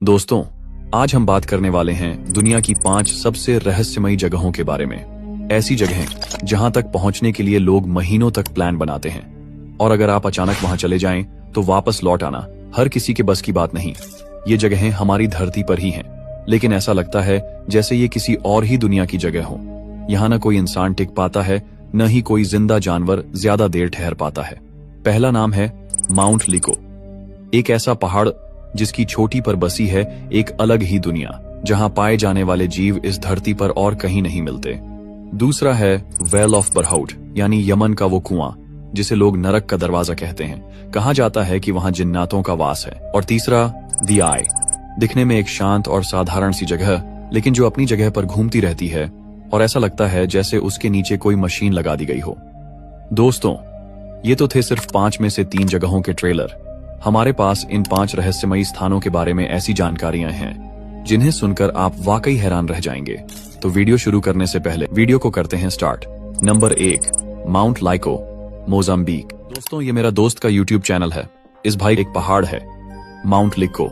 दोस्तों, आज हम बात करने वाले हैं दुनिया की 5 सबसे रहस्यमयी जगहों के बारे में। ऐसी जगहें जहां तक पहुंचने के लिए लोग महीनों तक प्लान बनाते हैं और अगर आप अचानक वहां चले जाएं तो वापस लौट आना हर किसी के बस की बात नहीं। ये जगहें हमारी धरती पर ही हैं, लेकिन ऐसा लगता है जैसे ये किसी और ही दुनिया की जगह हो। यहाँ न कोई इंसान टिक पाता है, न ही कोई जिंदा जानवर ज्यादा देर ठहर पाता है। पहला नाम है माउंट लिको, एक ऐसा पहाड़ जिसकी चोटी पर बसी है एक अलग ही दुनिया, जहां पाए जाने वाले जीव इस धरती पर और कहीं नहीं मिलते। दूसरा है वेल ऑफ बरहाउट, यानी यमन का वो कुआं जिसे लोग नरक का दरवाजा कहते हैं। कहा जाता है कि वहां जिन्नातों का वास है। और तीसरा द आई, दिखने में एक शांत और साधारण सी जगह, लेकिन जो अपनी जगह पर घूमती रहती है और ऐसा लगता है जैसे उसके नीचे कोई मशीन लगा दी गई हो। दोस्तों, ये तो थे सिर्फ 5 में से 3 जगहों के ट्रेलर। हमारे पास इन 5 रहस्यमयी स्थानों के बारे में ऐसी जानकारियां हैं जिन्हें सुनकर आप वाकई हैरान रह जाएंगे। तो वीडियो शुरू करने से पहले वीडियो को करते हैं start. Number 1, Mount Lico, Mozambique. दोस्तों, ये मेरा दोस्त का यूट्यूब चैनल है। इस भाई एक पहाड़ है माउंट लिको।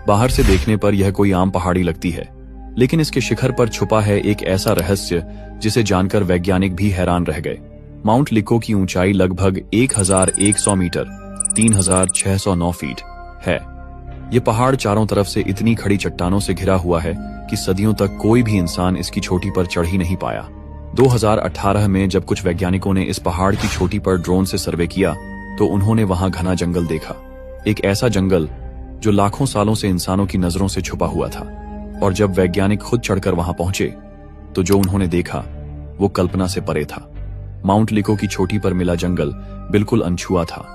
बाहर से देखने पर यह कोई आम पहाड़ी लगती है, लेकिन इसके शिखर पर छुपा है एक ऐसा रहस्य जिसे जानकर वैज्ञानिक भी हैरान रह गए। माउंट लिको की ऊंचाई लगभग 1100 मीटर 3609 फीट है। ये पहाड़ चारों तरफ से इतनी खड़ी चट्टानों से घिरा हुआ है कि सदियों तक कोई भी इंसान इसकी चोटी पर चढ़ ही नहीं पाया। 2018 में जब कुछ वैज्ञानिकों ने इस पहाड़ की चोटी पर ड्रोन से सर्वे किया तो उन्होंने वहां घना जंगल देखा, एक ऐसा जंगल जो लाखों सालों से इंसानों की नजरों से छुपा हुआ था। और जब वैज्ञानिक खुद चढ़कर वहां पहुंचे तो जो उन्होंने देखा वो कल्पना से परे था। माउंट लिको की चोटी पर मिला जंगल बिल्कुल अनछुआ था।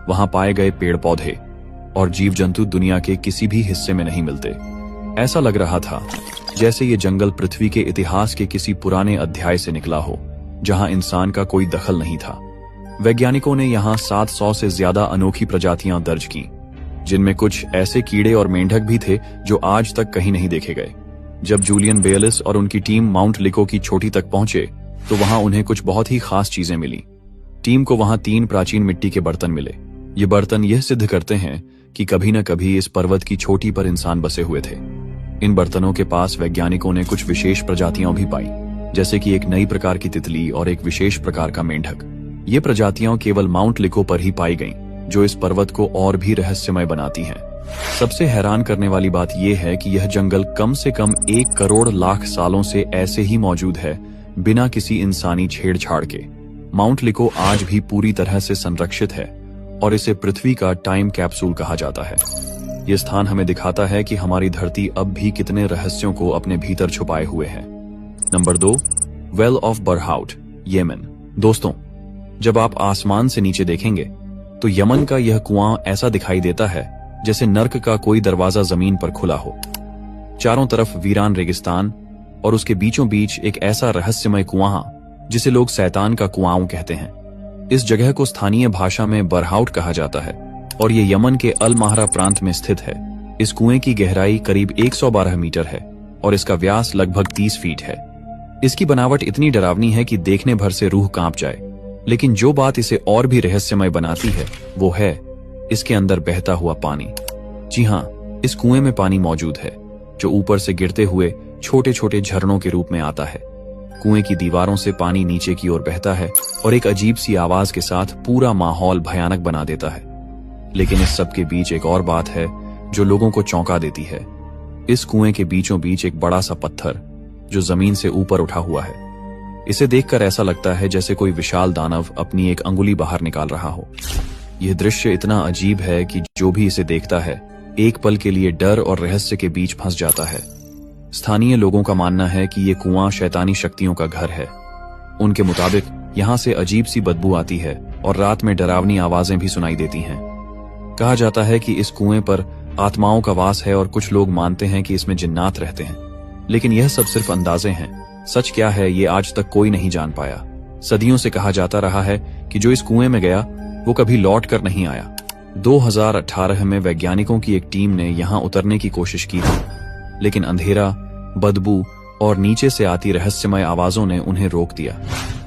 वहां पाए गए पेड़ पौधे और जीव जंतु दुनिया के किसी भी हिस्से में नहीं मिलते। ऐसा लग रहा था जैसे ये जंगल पृथ्वी के इतिहास के किसी पुराने अध्याय से निकला हो, जहां इंसान का कोई दखल नहीं था। वैज्ञानिकों ने यहाँ 700 से ज्यादा अनोखी प्रजातियां दर्ज की, जिनमें कुछ ऐसे कीड़े और मेंढक भी थे जो आज तक कहीं नहीं देखे गए। जब जूलियन बेयलिस और उनकी टीम माउंट लिको की चोटी तक पहुंचे तो वहां उन्हें कुछ बहुत ही खास चीजें मिली। टीम को वहां 3 प्राचीन मिट्टी के बर्तन मिले। ये बर्तन यह सिद्ध करते हैं कि कभी न कभी इस पर्वत की चोटी पर इंसान बसे हुए थे। इन बर्तनों के पास वैज्ञानिकों ने कुछ विशेष प्रजातियां भी पाई, जैसे कि एक नई प्रकार की तितली और एक विशेष प्रकार का मेंढक। ये प्रजातियां केवल माउंट लिको पर ही पाई गईं, जो इस पर्वत को और भी रहस्यमय बनाती हैं। सबसे हैरान करने वाली बात यह है कि यह जंगल कम से कम 1 करोड़ लाख सालों से ऐसे ही मौजूद है, बिना किसी इंसानी छेड़छाड़ के। माउंट लिको आज भी पूरी तरह से संरक्षित है और इसे पृथ्वी का टाइम कैप्सूल कहा जाता है। ये स्थान हमें दिखाता है कि हमारी धरती अब भी कितने रहस्यों को अपने भीतर छुपाए हुए है। Number 2, well of Barhout, Yemen. दोस्तों, जब आप आसमान से नीचे देखेंगे तो यमन का यह कुआं ऐसा दिखाई देता है जैसे नर्क का कोई दरवाजा जमीन पर खुला हो। चारों तरफ वीरान रेगिस्तान और उसके बीचों बीच एक ऐसा रहस्यमय कुआं जिसे लोग शैतान का कुआं कहते हैं। इस जगह को स्थानीय भाषा में बरहाउट कहा जाता है और ये यमन के अल महरा प्रांत में स्थित है। इस कुएं की गहराई करीब 112 मीटर है और इसका व्यास लगभग 30 फीट है। इसकी बनावट इतनी डरावनी है कि देखने भर से रूह कांप जाए, लेकिन जो बात इसे और भी रहस्यमय बनाती है वो है इसके अंदर बहता हुआ पानी। जी हाँ, इस कुएं में पानी मौजूद है जो ऊपर से गिरते हुए छोटे छोटे झरनों के रूप में आता है। कुएं की दीवारों से पानी नीचे की ओर बहता है और एक अजीब सी आवाज के साथ पूरा माहौल भयानक बना देता है। लेकिन इस सब के बीच एक और बात है जो लोगों को चौंका देती है। इस कुएं के बीचों बीच एक बड़ा सा पत्थर जो जमीन से ऊपर उठा हुआ है। इसे देखकर ऐसा लगता है जैसे कोई विशाल दानव अपनी एक अंगुली बाहर निकाल रहा हो। यह दृश्य इतना अजीब है कि जो भी इसे देखता है एक पल के लिए डर और रहस्य के बीच फंस जाता है। स्थानीय लोगों का मानना है कि ये कुआं शैतानी शक्तियों का घर है। उनके मुताबिक यहाँ से अजीब सी बदबू आती है और रात में डरावनी आवाजें भी सुनाई देती हैं। कहा जाता है कि इस कुएं पर आत्माओं का वास है और कुछ लोग मानते हैं कि इसमें जिन्नात रहते हैं, लेकिन यह सब सिर्फ अंदाजे हैं। सच क्या है ये आज तक कोई नहीं जान पाया। सदियों से कहा जाता रहा है कि जो इस कुएं में गया वो कभी लौट कर नहीं आया। 2018 में वैज्ञानिकों की एक टीम ने यहाँ उतरने की कोशिश की थी, लेकिन अंधेरा, बदबू और नीचे से आती रहस्यमय आवाजों ने उन्हें रोक दिया।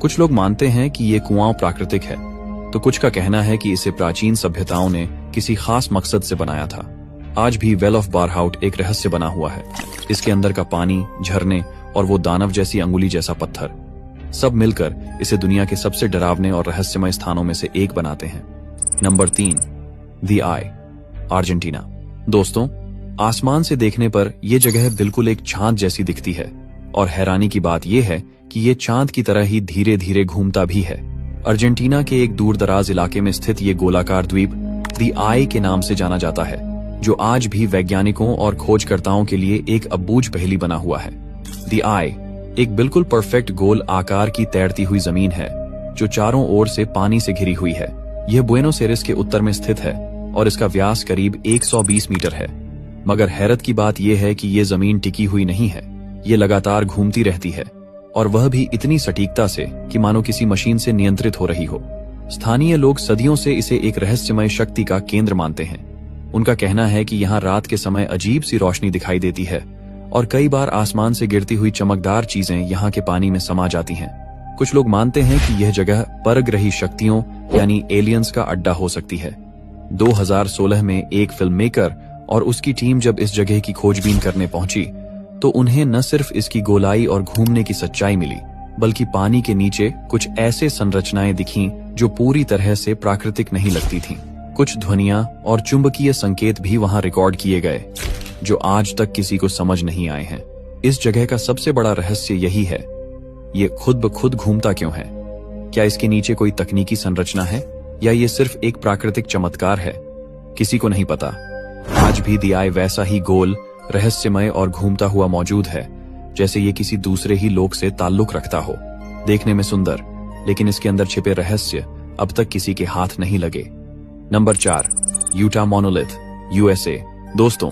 कुछ लोग मानते हैं कि ये कुआं प्राकृतिक है, तो कुछ का कहना है कि इसे प्राचीन सभ्यताओं ने किसी खास मकसद से बनाया था। आज भी वेल ऑफ बारहाउट एक रहस्य बना हुआ है। इसके अंदर का पानी, झरने और वो दानव जैसी अंगुली जैसा पत्थर, सब मिलकर इसे दुनिया के सबसे डरावने और रहस्यमय स्थानों में से एक बनाते हैं। Number 3, the I, Argentina. दोस्तों, आसमान से देखने पर यह जगह बिल्कुल एक चांद जैसी दिखती है और हैरानी की बात यह है कि ये चांद की तरह ही धीरे धीरे घूमता भी है। अर्जेंटीना के एक दूर दराज इलाके में स्थित ये गोलाकार द्वीप द आई के नाम से जाना जाता है, जो आज भी वैज्ञानिकों और खोजकर्ताओं के लिए एक अबूझ पहेली बना हुआ है। द आई एक बिल्कुल परफेक्ट गोल आकार की तैरती हुई जमीन है जो चारों ओर से पानी से घिरी हुई है। यह बुएनोस एयर्स के उत्तर में स्थित है और इसका व्यास करीब 120 मीटर है। मगर हैरत की बात यह है कि यह जमीन टिकी हुई नहीं है, ये लगातार घूमती रहती है और वह भी इतनी सटीकता से कि मानो किसी मशीन से नियंत्रित हो रही हो। स्थानीय लोग सदियों से इसे एक रहस्यमय शक्ति का केंद्र मानते हैं। उनका कहना है कि यहाँ रात के समय अजीब सी रोशनी दिखाई देती है और कई बार आसमान से गिरती हुई चमकदार चीजें यहाँ के पानी में समा जाती हैं। कुछ लोग मानते हैं कि यह जगह परग्रही शक्तियों यानी एलियंस का अड्डा हो सकती है। 2016 में एक फिल्म मेकर और उसकी टीम जब इस जगह की खोजबीन करने पहुंची तो उन्हें न सिर्फ इसकी गोलाई और घूमने की सच्चाई मिली, बल्कि पानी के नीचे कुछ ऐसे संरचनाएं दिखीं जो पूरी तरह से प्राकृतिक नहीं लगती थीं। कुछ ध्वनियां और चुंबकीय संकेत भी वहां रिकॉर्ड किए गए जो आज तक किसी को समझ नहीं आए हैं। इस जगह का सबसे बड़ा रहस्य यही है, ये खुद ब खुद घूमता क्यों है? क्या इसके नीचे कोई तकनीकी संरचना है या ये सिर्फ एक प्राकृतिक चमत्कार है? किसी को नहीं पता। आज भी द आई वैसा ही गोल, रहस्यमय और घूमता हुआ मौजूद है जैसे ये किसी दूसरे ही लोक से ताल्लुक रखता हो। देखने में सुंदर, लेकिन इसके अंदर छिपे रहस्य अब तक किसी के हाथ नहीं लगे। Number 4, Utah monolith, USA. दोस्तों,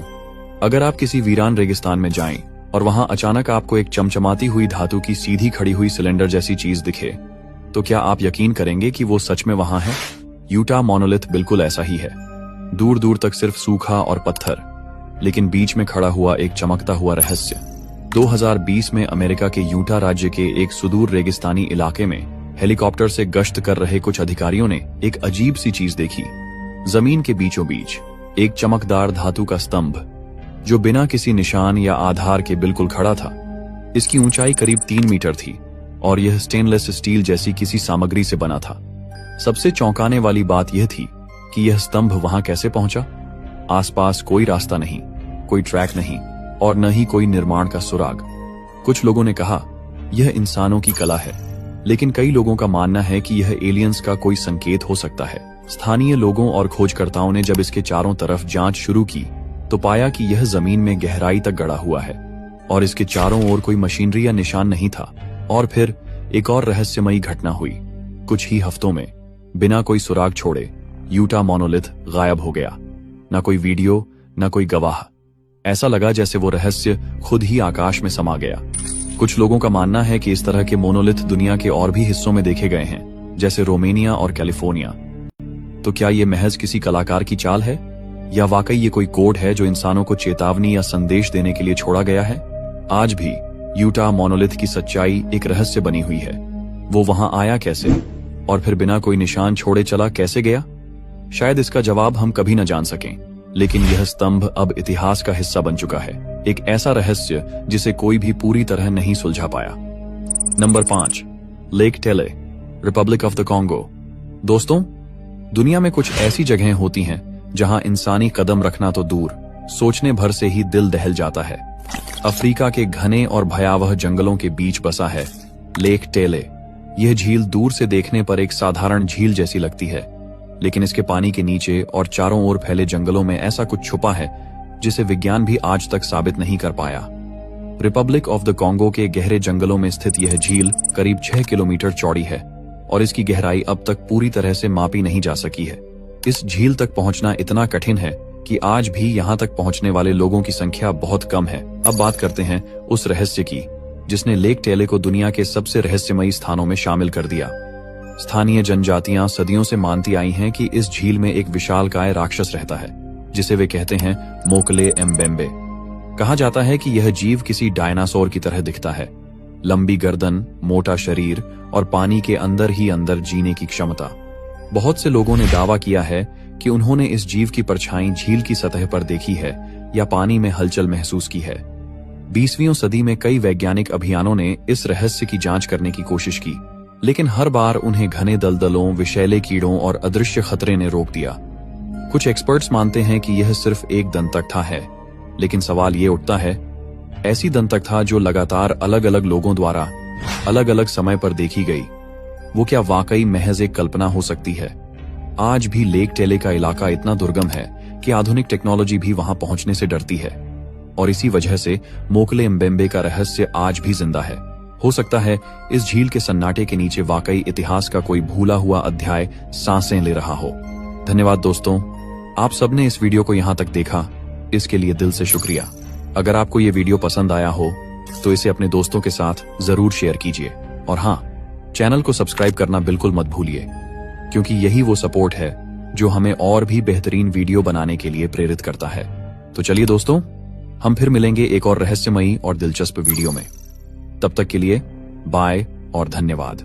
अगर आप किसी वीरान रेगिस्तान में जाएं और वहां अचानक आपको एक चमचमाती हुई धातु की सीधी खड़ी हुई सिलेंडर जैसी चीज दिखे, तो क्या आप यकीन करेंगे कि वो सच में वहां है? यूटा मोनोलिथ बिल्कुल ऐसा ही है। दूर दूर तक सिर्फ सूखा और पत्थर, लेकिन बीच में खड़ा हुआ एक चमकता हुआ रहस्य। 2020 में अमेरिका के यूटा राज्य के एक सुदूर रेगिस्तानी इलाके में हेलीकॉप्टर से गश्त कर रहे कुछ अधिकारियों ने एक अजीब सी चीज देखी। जमीन के बीचों बीच एक चमकदार धातु का स्तंभ जो बिना किसी निशान या आधार के बिल्कुल खड़ा था। इसकी ऊंचाई करीब 3 मीटर थी और यह स्टेनलेस स्टील जैसी किसी सामग्री से बना था। सबसे चौंकाने वाली बात यह थी कि यह स्तंभ वहां कैसे पहुंचा। आसपास कोई रास्ता नहीं, कोई ट्रैक नहीं और न ही कोई निर्माण का सुराग। कुछ लोगों ने कहा यह इंसानों की कला है, लेकिन कई लोगों का मानना है कि यह एलियंस का कोई संकेत हो सकता है। स्थानीय लोगों और खोजकर्ताओं ने जब इसके चारों तरफ जांच शुरू की तो पाया कि यह जमीन में गहराई तक गड़ा हुआ है और इसके चारों ओर कोई मशीनरी या निशान नहीं था। और फिर एक और रहस्यमयी घटना हुई। कुछ ही हफ्तों में बिना कोई सुराग छोड़े यूटा मोनोलिथ गायब हो गया। न कोई वीडियो, न कोई गवाह। ऐसा लगा जैसे वो रहस्य खुद ही आकाश में समा गया। कुछ लोगों का मानना है कि इस तरह के मोनोलिथ दुनिया के और भी हिस्सों में देखे गए हैं, जैसे रोमेनिया और कैलिफोर्निया। तो क्या ये महज किसी कलाकार की चाल है या वाकई ये कोई कोड है जो इंसानों को चेतावनी या संदेश देने के लिए छोड़ा गया है? आज भी यूटा मोनोलिथ की सच्चाई एक रहस्य बनी हुई है। वो वहां आया कैसे और फिर बिना कोई निशान छोड़े चला कैसे गया? शायद इसका जवाब हम कभी न जान सकें, लेकिन यह स्तंभ अब इतिहास का हिस्सा बन चुका है, एक ऐसा रहस्य जिसे कोई भी पूरी तरह नहीं सुलझा पाया। Number 5, lake tele, Republic of the Congo. दोस्तों, दुनिया में कुछ ऐसी जगहें होती हैं जहां इंसानी कदम रखना तो दूर, सोचने भर से ही दिल दहल जाता है। अफ्रीका के घने और भयावह जंगलों के बीच बसा है लेक टेले। यह झील दूर से देखने पर एक साधारण झील जैसी लगती है, लेकिन इसके पानी के नीचे और चारों ओर फैले जंगलों में ऐसा कुछ छुपा है जिसे विज्ञान भी आज तक साबित नहीं कर पाया। रिपब्लिक ऑफ द कॉन्गो के गहरे जंगलों में स्थित यह झील करीब 6 किलोमीटर चौड़ी है और इसकी गहराई अब तक पूरी तरह से मापी नहीं जा सकी है। इस झील तक पहुंचना इतना कठिन है कि आज भी यहां तक पहुंचने वाले लोगों की संख्या बहुत कम है। अब बात करते हैं उस रहस्य की जिसने लेक टेले को दुनिया के सबसे रहस्यमयी स्थानों में शामिल कर दिया। स्थानीय जनजातियां सदियों से मानती आई हैं कि इस झील में एक विशालकाय राक्षस रहता है जिसे वे कहते हैं मोकले एम्बेम्बे। कहा जाता है कि यह जीव किसी डायनासोर की तरह दिखता है, लंबी गर्दन, मोटा शरीर और पानी के अंदर ही अंदर जीने की क्षमता। बहुत से लोगों ने दावा किया है कि उन्होंने इस जीव की परछाई झील की सतह पर देखी है या पानी में हलचल महसूस की है। 20वीं सदी में कई वैज्ञानिक अभियानों ने इस रहस्य की जांच करने की कोशिश की, लेकिन हर बार उन्हें घने दलदलों, विषैले कीड़ों और अदृश्य खतरे ने रोक दिया। कुछ एक्सपर्ट्स मानते हैं कि यह सिर्फ एक दंतकथा है, लेकिन सवाल ये उठता है, ऐसी दंतकथा जो लगातार अलग अलग लोगों द्वारा अलग अलग समय पर देखी गई, वो क्या वाकई महज एक कल्पना हो सकती है? आज भी लेक टेले का इलाका इतना दुर्गम है कि आधुनिक टेक्नोलॉजी भी वहां पहुंचने से डरती है, और इसी वजह से मोकले म्बेम्बे का रहस्य आज भी जिंदा है। हो सकता है इस झील के सन्नाटे के नीचे वाकई इतिहास का कोई भूला हुआ अध्याय सांसें ले रहा हो। धन्यवाद दोस्तों, आप सबने इस वीडियो को यहां तक देखा, इसके लिए दिल से शुक्रिया। अगर आपको ये वीडियो पसंद आया हो तो इसे अपने दोस्तों के साथ जरूर शेयर कीजिए, और हाँ, चैनल को सब्सक्राइब करना बिल्कुल मत भूलिए, क्योंकि यही वो सपोर्ट है जो हमें और भी बेहतरीन वीडियो बनाने के लिए प्रेरित करता है। तो चलिए दोस्तों, हम फिर मिलेंगे एक और रहस्यमयी और दिलचस्प वीडियो में। तब तक के लिए बाय और धन्यवाद।